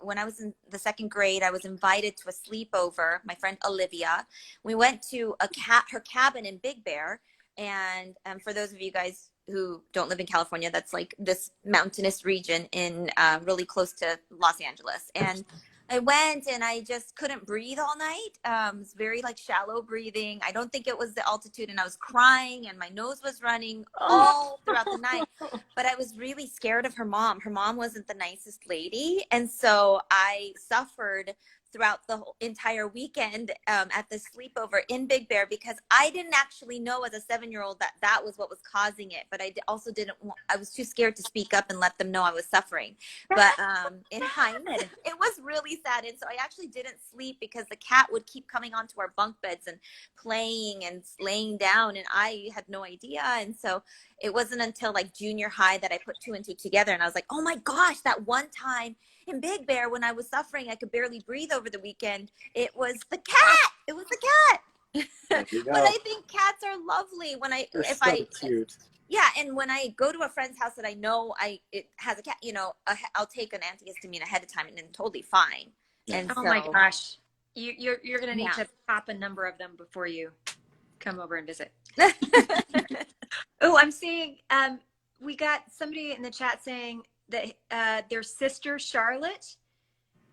Speaker 2: When I was in the 2nd grade, I was invited to a sleepover. My friend Olivia, we went to her cabin in Big Bear, and for those of you guys who don't live in California, that's like this mountainous region in really close to Los Angeles, and I went and I just couldn't breathe all night. It was very like shallow breathing. I don't think it was the altitude, and I was crying and my nose was running all throughout the night. But I was really scared of her mom. Her mom wasn't the nicest lady. And so I suffered throughout the whole entire weekend at the sleepover in Big Bear, because I didn't actually know as a 7-year-old that was what was causing it. But I also I was too scared to speak up and let them know I was suffering. But in hindsight, it was really sad. And so I actually didn't sleep because the cat would keep coming onto our bunk beds and playing and laying down, and I had no idea. And so it wasn't until like junior high that I put 2 and 2 together, and I was like, oh my gosh, that one time in Big Bear when I was suffering, I could barely breathe over the weekend. It was the cat. It was the cat.
Speaker 1: There you go.
Speaker 2: But I think cats are lovely
Speaker 1: They're so cute.
Speaker 2: yeah, and when I go to a friend's house that I know it has a cat, I'll take an antihistamine ahead of time, and then totally fine. And
Speaker 3: oh my gosh. You're gonna need to pop a number of them before you come over and visit. Oh, I'm seeing we got somebody in the chat saying that their sister Charlotte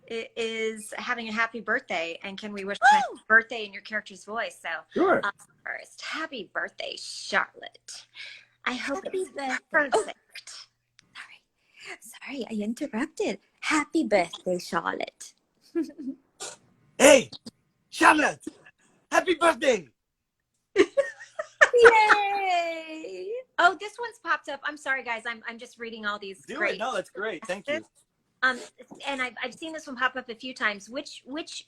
Speaker 3: is having a happy birthday, and can we wish her a happy birthday in your character's voice? So
Speaker 1: Sure.
Speaker 3: first, happy birthday, Charlotte. I hope
Speaker 2: Happy
Speaker 3: it's
Speaker 2: birthday.
Speaker 3: perfect.
Speaker 2: Sorry, I interrupted. Happy birthday, Charlotte.
Speaker 1: Hey, Charlotte! Happy birthday!
Speaker 2: Yay!
Speaker 3: Oh, this one's popped up. I'm sorry, guys. I'm just reading all these.
Speaker 1: Do
Speaker 3: great.
Speaker 1: it. No, that's great. Thank you.
Speaker 3: And I've seen this one pop up a few times. Which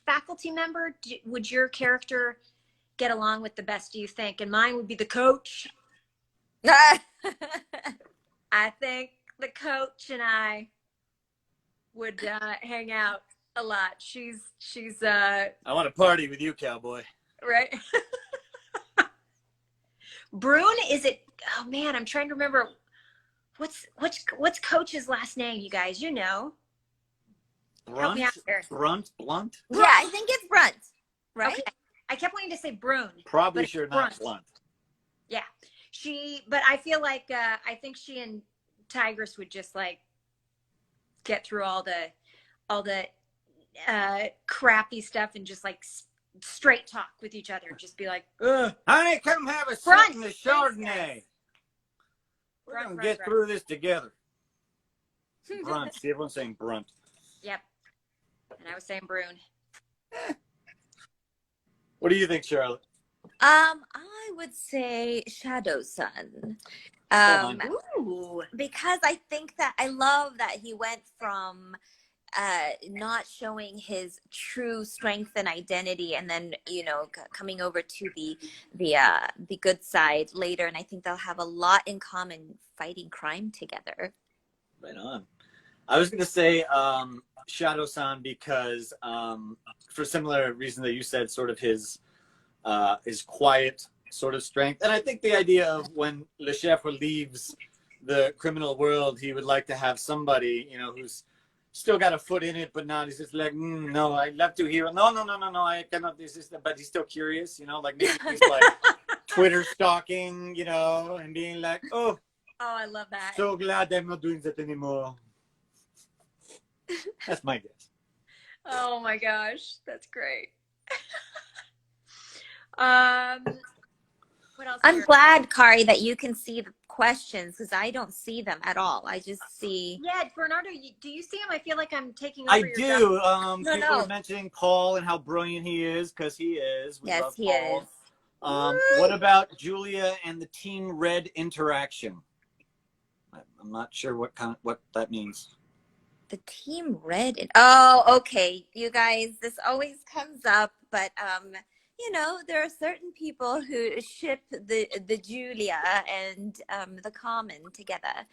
Speaker 3: faculty member would your character get along with the best, do you think? And mine would be the coach. I think the coach and I would hang out a lot. She's
Speaker 1: I want to party with you, cowboy.
Speaker 3: right. Brune, is it? Oh man, I'm trying to remember. What's Coach's last name? You guys, you know. Help me out here.
Speaker 1: Blunt?
Speaker 2: Yeah, I think it's Brunt, right?
Speaker 3: Okay. I kept wanting to say Brune.
Speaker 1: Probably
Speaker 3: but
Speaker 1: sure
Speaker 3: it's
Speaker 1: not
Speaker 3: Brunt.
Speaker 1: Blunt.
Speaker 3: Yeah, but I feel like I think she and Tigress would just like get through all the crappy stuff and just like straight talk with each other. Just be like,
Speaker 1: Honey, come have a
Speaker 3: Brunt.
Speaker 1: sip in the Chardonnay.
Speaker 3: Thanks,
Speaker 1: We're
Speaker 3: Brunt,
Speaker 1: going to
Speaker 3: Brunt,
Speaker 1: get
Speaker 3: Brunt.
Speaker 1: through this together. Brunt. See, everyone's saying Brunt.
Speaker 3: Yep. And I was saying Brune.
Speaker 1: What do you think, Charlotte?
Speaker 2: I would say Shadow Sun.
Speaker 1: on.
Speaker 3: Ooh.
Speaker 2: Because I think that I love that he went from not showing his true strength and identity, and then coming over to the good side later. And I think they'll have a lot in common fighting crime together.
Speaker 1: Right on. I was going to say Shadow-san because for similar reason that you said, sort of his quiet sort of strength. And I think the idea of when Le Chiffre leaves the criminal world, he would like to have somebody, who's still got a foot in it, but not, he's just like, no, I'd love to hear, no, I cannot, but he's still curious, like maybe he's like Twitter stalking, and being like, oh,
Speaker 3: I love that.
Speaker 1: so glad I'm not doing that anymore. That's my guess.
Speaker 3: Oh my gosh, that's great. What else?
Speaker 2: I'm glad, Kari, that you can see the questions because I don't see them at all. I just see.
Speaker 3: Yeah, Bernardo, do you see him? I feel like I'm taking over
Speaker 1: I
Speaker 3: your
Speaker 1: do.
Speaker 3: job.
Speaker 1: People are mentioning Paul and how brilliant he is because he is. We
Speaker 2: Yes,
Speaker 1: love
Speaker 2: he
Speaker 1: Paul.
Speaker 2: is.
Speaker 1: What about Julia and the Team Red interaction? I'm not sure what that means.
Speaker 2: The Team Red. Oh, okay. You guys, this always comes up, but there are certain people who ship the Julia and the Common together,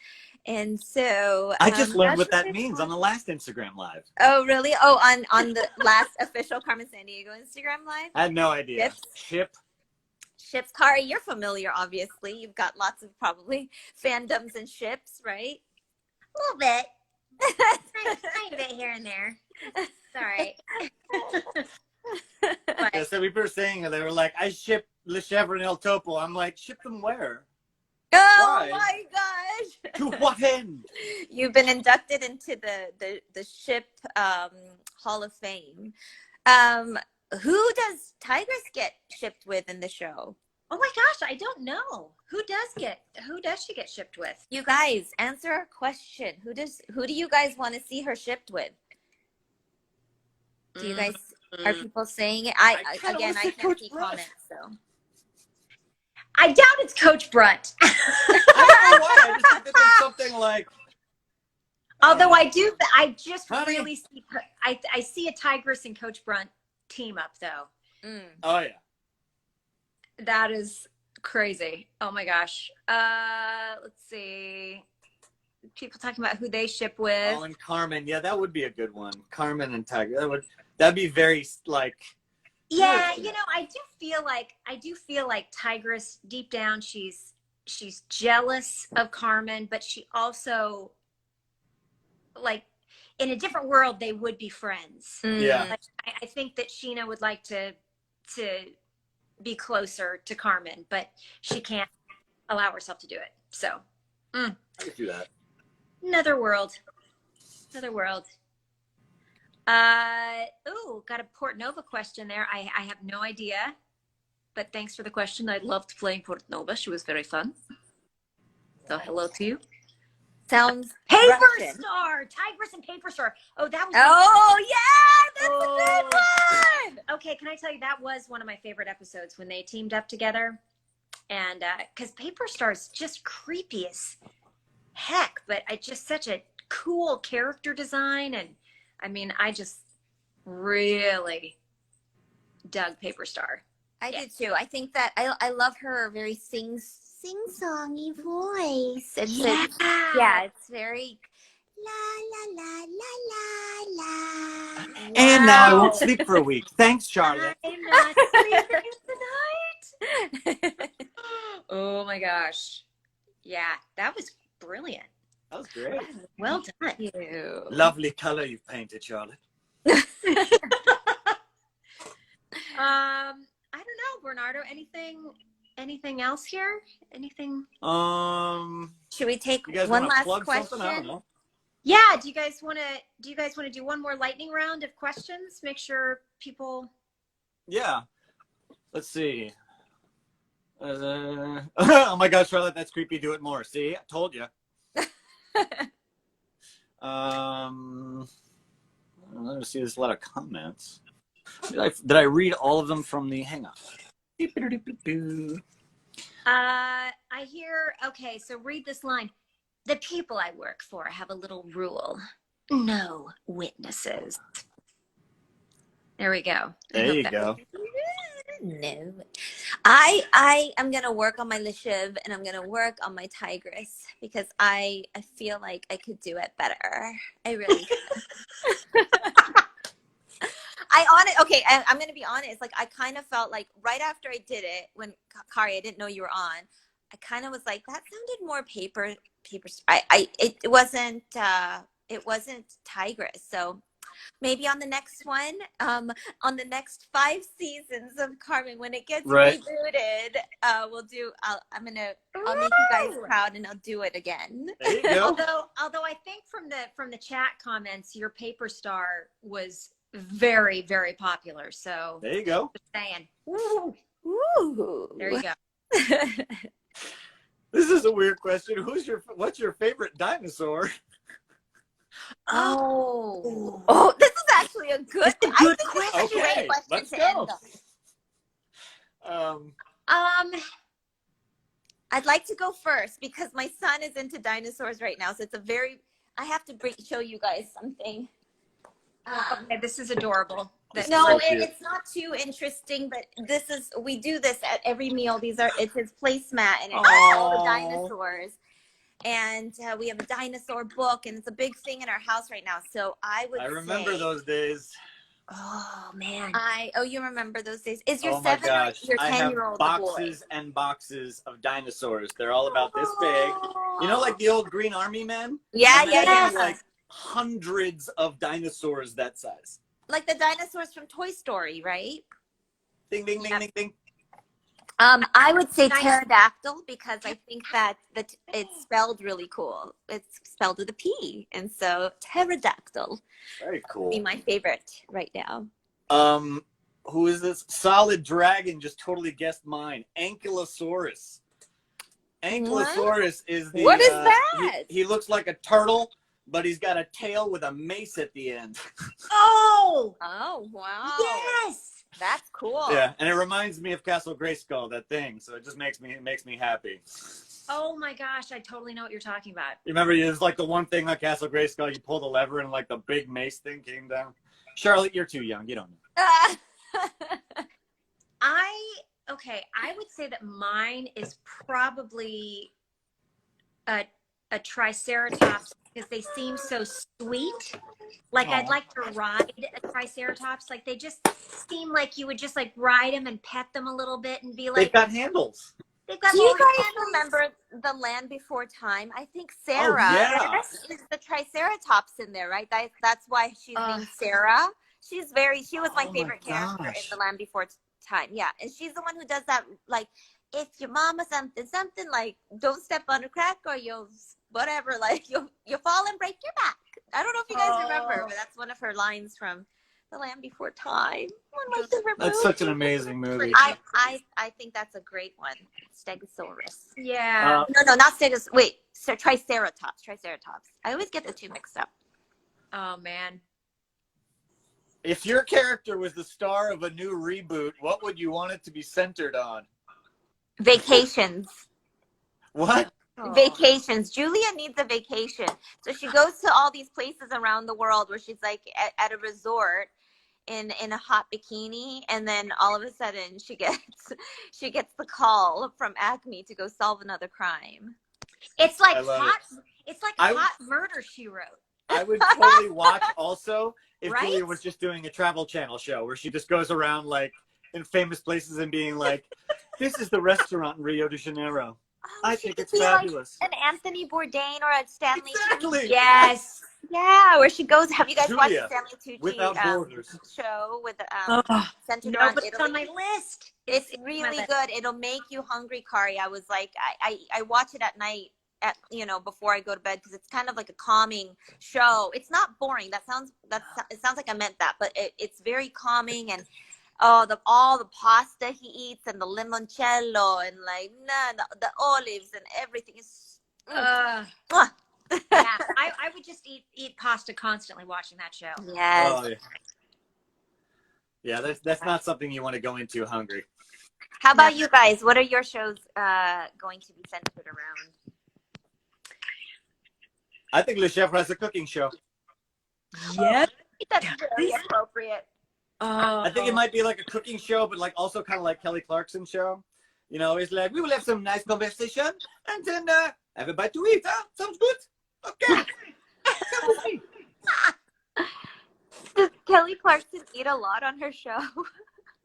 Speaker 2: and so
Speaker 1: I just learned what that means on the last Instagram Live.
Speaker 2: Oh, really? Oh, on the last official Carmen Sandiego Instagram Live.
Speaker 1: I had no idea.
Speaker 2: Ships. Kari, you're familiar, obviously. You've got lots of probably fandoms and ships, right?
Speaker 3: A little bit. Tiny bit here and there. It's all right.
Speaker 1: Yeah, so we were saying, they were like, I ship Le Chèvre and El Topo. I'm like, ship them where?
Speaker 2: Oh
Speaker 1: Why?
Speaker 2: my gosh!
Speaker 1: To what end?
Speaker 2: You've been inducted into the ship Hall of Fame. Who does Tigress get shipped with in the show?
Speaker 3: Oh my gosh, I don't know. Who does she get shipped with?
Speaker 2: You guys, answer our question. Who do you guys want to see her shipped with? Do you guys, are people saying it? I can't see comments, so.
Speaker 3: I doubt it's Coach Brunt.
Speaker 1: I don't know why. I just think that there's something like.
Speaker 3: Although I just
Speaker 1: Honey.
Speaker 3: really see, I see a Tigress and Coach Brunt team up though.
Speaker 1: Oh yeah.
Speaker 3: That is crazy. Oh my gosh. Let's see. People talking about who they ship with.
Speaker 1: Oh, and Carmen. Yeah, that would be a good one. Carmen and Tiger. That'd be very like.
Speaker 3: Yeah, I do feel like Tigress deep down she's jealous of Carmen, but she also like in a different world they would be friends.
Speaker 1: Yeah.
Speaker 3: Like, I think that Sheena would like to be closer to Carmen, but she can't allow herself to do it. So
Speaker 1: I could do that.
Speaker 3: another world. Got a Port Nova question there. I have no idea, but thanks for the question. I loved playing Port Nova. She was very fun. So hello to you.
Speaker 2: Sounds
Speaker 3: Paper
Speaker 2: Russian.
Speaker 3: Star, Tigress and Paper Star. Oh, that was.
Speaker 2: Oh yeah, that's a good one.
Speaker 3: Okay, can I tell you that was one of my favorite episodes when they teamed up together, and because Paper Star is just creepy as heck, but it's just such a cool character design, and I mean, I just really dug Paper Star.
Speaker 2: I did too. I think that I love her very sing-songy voice. It's it's very la la la la.
Speaker 1: And now I
Speaker 3: Wow.
Speaker 1: won't sleep for a week. Thanks, Charlotte.
Speaker 3: I'm not sleeping tonight. Oh my gosh. Yeah, that was brilliant.
Speaker 1: That was great.
Speaker 3: Well done.
Speaker 2: You.
Speaker 1: Lovely color you've painted, Charlotte.
Speaker 3: I don't know, Bernardo, anything else here? Anything?
Speaker 2: Should we take
Speaker 1: You guys
Speaker 2: one
Speaker 1: want to
Speaker 2: last
Speaker 1: plug
Speaker 2: question?
Speaker 1: something? I don't know.
Speaker 3: Yeah, do you guys want to do one more lightning round of questions? Make sure people.
Speaker 1: Yeah. Let's see. Oh my gosh, Charlotte, that's creepy. Do it more. See, I told you. Let me see. There's a lot of comments. Did I read all of them from the? Hang on.
Speaker 3: I hear. Okay, so read this line. The people I work for have a little rule: no witnesses. There we go.
Speaker 1: There you go.
Speaker 2: No. I am gonna work on my Lishiv and I'm gonna work on my Tigress because I feel like I could do it better. I really could. Okay, I'm gonna be honest. Like I kind of felt like right after I did it, when Kari, I didn't know you were on. I kind of was like, that sounded more paper. It wasn't Tigress. So maybe on the next one, on the next 5 seasons of Carmen, when it gets rebooted, I'll make you guys proud and I'll do it again.
Speaker 1: There you go.
Speaker 3: Although I think from the chat comments, your paper star was very, very popular. So
Speaker 1: There you go.
Speaker 3: just saying.
Speaker 2: Ooh.
Speaker 3: There you go.
Speaker 1: This is a weird question. What's your favorite dinosaur?
Speaker 2: Oh, this is actually a good question.
Speaker 1: Okay,
Speaker 2: Great question
Speaker 1: let's
Speaker 2: to
Speaker 1: go.
Speaker 2: end on. I'd like to go first because my son is into dinosaurs right now. So I have to show you guys something.
Speaker 3: Okay, this is adorable.
Speaker 1: It's
Speaker 2: It's not too interesting, but we do this at every meal. It's his placemat and it's all the dinosaurs. And we have a dinosaur book and it's a big thing in our house right now. So I
Speaker 1: remember those days.
Speaker 3: Oh man.
Speaker 2: You remember those days? Is your
Speaker 1: Oh my
Speaker 2: 7
Speaker 1: gosh.
Speaker 2: or your
Speaker 1: I
Speaker 2: 10-year-old
Speaker 1: have
Speaker 2: a boy?
Speaker 1: boxes and boxes of dinosaurs. They're all about this big. You know, like the old Green Army men?
Speaker 2: Yeah.
Speaker 1: Like hundreds of dinosaurs that size.
Speaker 2: Like the dinosaurs from Toy Story, right?
Speaker 1: Ding, ding, ding, ding, ding.
Speaker 2: I would say pterodactyl because I think that it's spelled really cool. It's spelled with a P, and so pterodactyl.
Speaker 1: Very cool.
Speaker 2: Be my favorite right now.
Speaker 1: Who is this? Solid Dragon just totally guessed mine. Ankylosaurus. Ankylosaurus is the.
Speaker 2: What is that?
Speaker 1: He looks like a turtle, but he's got a tail with a mace at the end.
Speaker 3: Oh
Speaker 2: Wow!
Speaker 3: yes.
Speaker 2: That's cool.
Speaker 1: Yeah, and it reminds me of Castle Grayskull, that thing. So it just makes me happy.
Speaker 3: Oh my gosh, I totally know what you're talking about.
Speaker 1: You remember, it's like the one thing on Castle Grayskull, you pull the lever and like the big mace thing came down. Charlotte, you're too young. You don't know.
Speaker 3: I would say that mine is probably a Triceratops because they seem so sweet. Like I'd like to ride a Triceratops. Like they just seem like you would just like ride them and pet them a little bit and be like.
Speaker 1: They've got handles.
Speaker 2: Do you guys remember The Land Before Time? I think Sarah is the Triceratops in there, right? That's why she's named Sarah. She was my favorite character in The Land Before Time. Yeah, and she's the one who does that, like, if your mama something like, don't step on a crack or you'll whatever, like you'll fall and break your back. I don't know if you guys remember, but that's one of her lines from The Land Before Time. One of my favorite movies.
Speaker 1: That's such an amazing movie.
Speaker 2: I think that's a great one. Stegosaurus.
Speaker 3: Yeah.
Speaker 2: No, not Stegosaurus. Wait, Triceratops. Triceratops. I always get the two mixed up.
Speaker 3: Oh man.
Speaker 1: If your character was the star of a new reboot, what would you want it to be centered on?
Speaker 2: Vacations.
Speaker 1: What?
Speaker 3: Oh.
Speaker 2: Vacations. Julia needs a vacation. So she goes to all these places around the world where she's like at a resort in a hot bikini, and then all of a sudden she gets the call from Acme to go solve another crime.
Speaker 3: It's like
Speaker 1: I love
Speaker 3: hot. It's like hot murder she wrote.
Speaker 1: I would totally watch also if
Speaker 2: Right?
Speaker 1: Julia was just doing a Travel Channel show where she just goes around like in famous places and being like, "This is the restaurant in Rio de Janeiro.
Speaker 2: Oh,
Speaker 1: I
Speaker 2: she
Speaker 1: think
Speaker 2: could
Speaker 1: it's
Speaker 2: be
Speaker 1: fabulous."
Speaker 2: like an Anthony Bourdain or a Stanley
Speaker 1: Exactly.
Speaker 2: Tucci.
Speaker 3: Yes.
Speaker 2: Yeah, where she goes. Have you guys watched
Speaker 1: Julia,
Speaker 2: the Stanley Tucci
Speaker 1: without borders.
Speaker 2: show with
Speaker 3: Oh,
Speaker 2: centered
Speaker 3: no,
Speaker 2: around
Speaker 3: but it's
Speaker 2: Italy?
Speaker 3: on my list.
Speaker 2: It's
Speaker 3: on my
Speaker 2: really
Speaker 3: list.
Speaker 2: good. It'll make you hungry, Kari. I was like, I watch it at night, at before I go to bed, because it's kind of like a calming show. It's not boring. It sounds like I meant that, but it's very calming. And all the pasta he eats and the limoncello and like the olives and everything is.
Speaker 3: Yeah, I would just eat pasta constantly watching that show.
Speaker 2: Yes.
Speaker 1: Oh, yeah. Yeah, that's not something you want to go into hungry.
Speaker 2: How about you guys? What are your shows going to be centered around?
Speaker 1: I think Le Chef has a cooking show.
Speaker 3: Yep.
Speaker 2: That's very appropriate.
Speaker 1: I think it might be like a cooking show, but like also kind of like Kelly Clarkson's show. You know, it's like we will have some nice conversation and then have a bite to eat. Huh? Sounds good. Okay. Come with me.
Speaker 2: Does Kelly Clarkson eat a lot on her show?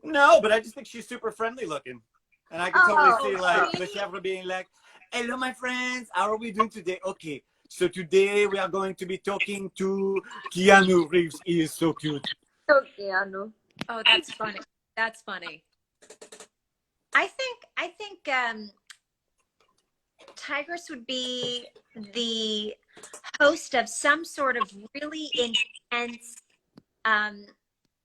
Speaker 1: No, but I just think she's super friendly looking. And I can totally see like Le Chef being like, "Hello, my friends. How are we doing today? Okay. So today we are going to be talking to Keanu Reeves. He is so cute."
Speaker 2: So Keanu.
Speaker 3: Oh, that's funny. That's funny. I think Tigress would be the host of some sort of really intense.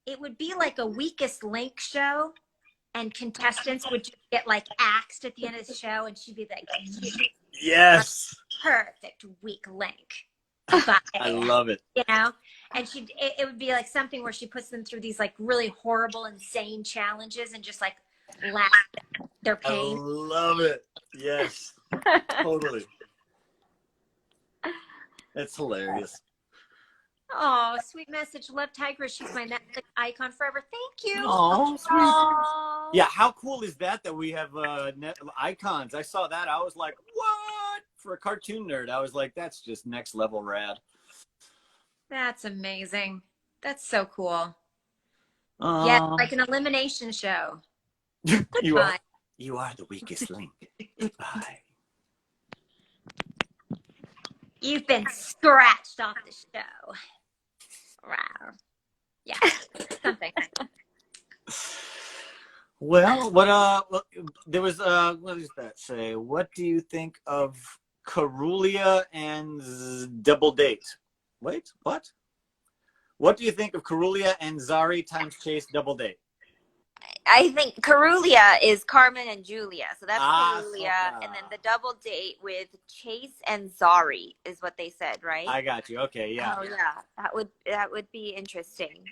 Speaker 3: It would be like a weakest link show, and contestants would just get like axed at the end of the show, and she'd be like,
Speaker 1: Yes.
Speaker 3: "Perfect weak link." Bye.
Speaker 1: I love it.
Speaker 3: You know, and it would be like something where she puts them through these like really horrible, insane challenges and just like laugh at their
Speaker 1: I
Speaker 3: pain.
Speaker 1: love it. Yes. Totally. It's hilarious.
Speaker 3: Oh, sweet message. Love Tigress. She's my Netflix icon forever. Thank you.
Speaker 1: Oh, sweet.
Speaker 2: Oh.
Speaker 1: Yeah, how cool is that we have icons? I saw that. I was like, what? For a cartoon nerd, I was like, that's just next level rad.
Speaker 3: That's amazing. That's so cool. Yeah, like an elimination show.
Speaker 1: You are the weakest link. Goodbye.
Speaker 3: You've been scratched off the show. Wow. Yeah, something.
Speaker 1: Well, what there was what does that say? What do you think of Carulia and Double Date? Wait, what? What do you think of Carulia and Zari times Chase Double Date?
Speaker 2: I think Carulia is Carmen and Julia. So that's Carulia.
Speaker 1: So,
Speaker 2: and then the double date with Chase and Zari is what they said, right?
Speaker 1: I got you. Okay, yeah.
Speaker 2: Oh yeah. That would be interesting.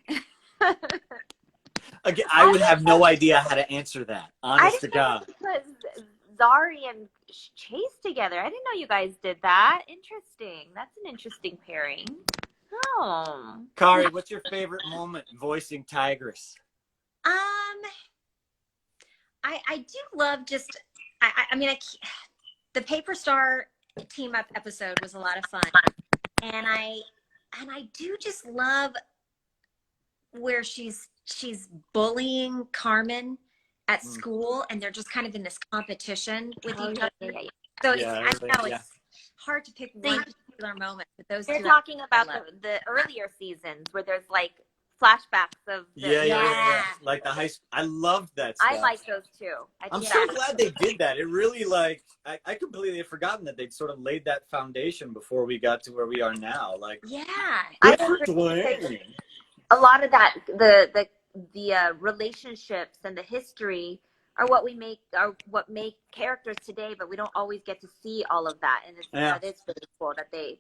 Speaker 1: Again, I would have no idea how to answer that. Honest to God.
Speaker 2: Because Zari and Chase together. I didn't know you guys did that. Interesting. That's an interesting pairing. Oh.
Speaker 1: Kari, what's your favorite moment voicing Tigress?
Speaker 3: I do love just the Paper Star team up episode was a lot of fun, and I do just love where she's bullying Carmen at school, and they're just kind of in this competition with each other.
Speaker 2: Yeah.
Speaker 3: So
Speaker 1: Yeah,
Speaker 3: it's hard to pick one particular moment, but those
Speaker 2: They're
Speaker 3: two
Speaker 2: talking about the earlier seasons where there's like flashbacks of the
Speaker 1: Yeah. Like the high school. I loved that stuff.
Speaker 2: I like those too.
Speaker 1: I'm so glad they did that. It really I completely had forgotten that they'd sort of laid that foundation before we got to where we are now. Like,
Speaker 3: yeah.
Speaker 1: good for Dwayne.
Speaker 2: A lot of that the relationships and the history are what make characters today, but we don't always get to see all of that. And it's really cool that they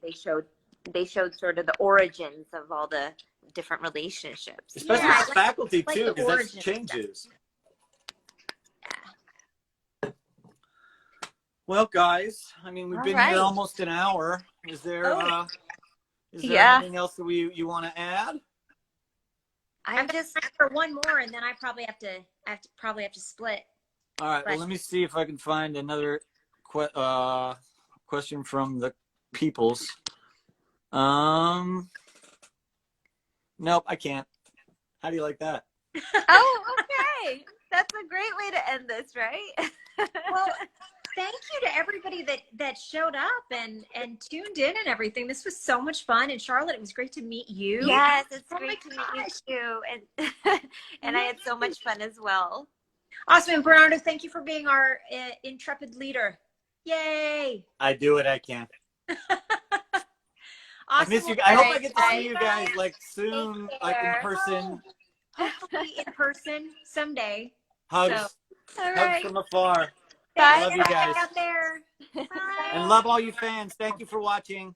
Speaker 2: showed sort of the origins of all the different relationships,
Speaker 1: especially with faculty too, because that changes.
Speaker 2: Yeah.
Speaker 1: Well, guys, I mean, we've been here almost an hour. Is there anything else that you want to add?
Speaker 3: I'm just for one more, and then I probably have to split.
Speaker 1: All right. Well, let me see if I can find another question from the peoples. Nope, I can't. How do you like that?
Speaker 2: Oh, okay. That's a great way to end this, right?
Speaker 3: Well, thank you to everybody that showed up and tuned in and everything. This was so much fun. And Charlotte, it was great to meet you.
Speaker 2: Yes, it's
Speaker 3: Oh
Speaker 2: great
Speaker 3: my
Speaker 2: to meet you
Speaker 3: gosh.
Speaker 2: too. And I had so much fun as well.
Speaker 3: Awesome. And Bernardo, thank you for being our intrepid leader. Yay.
Speaker 1: I do what I can.
Speaker 3: Awesome.
Speaker 1: I miss you.
Speaker 3: Well,
Speaker 1: I hope I
Speaker 2: Great.
Speaker 1: get to see you guys like soon,
Speaker 2: Take
Speaker 1: like in
Speaker 2: care.
Speaker 1: person.
Speaker 3: hopefully in person someday.
Speaker 1: Hugs,
Speaker 2: All
Speaker 1: hugs
Speaker 2: right.
Speaker 1: from afar.
Speaker 2: Bye.
Speaker 1: Love you guys.
Speaker 3: Out there. Bye.
Speaker 1: And love all you fans. Thank you for watching.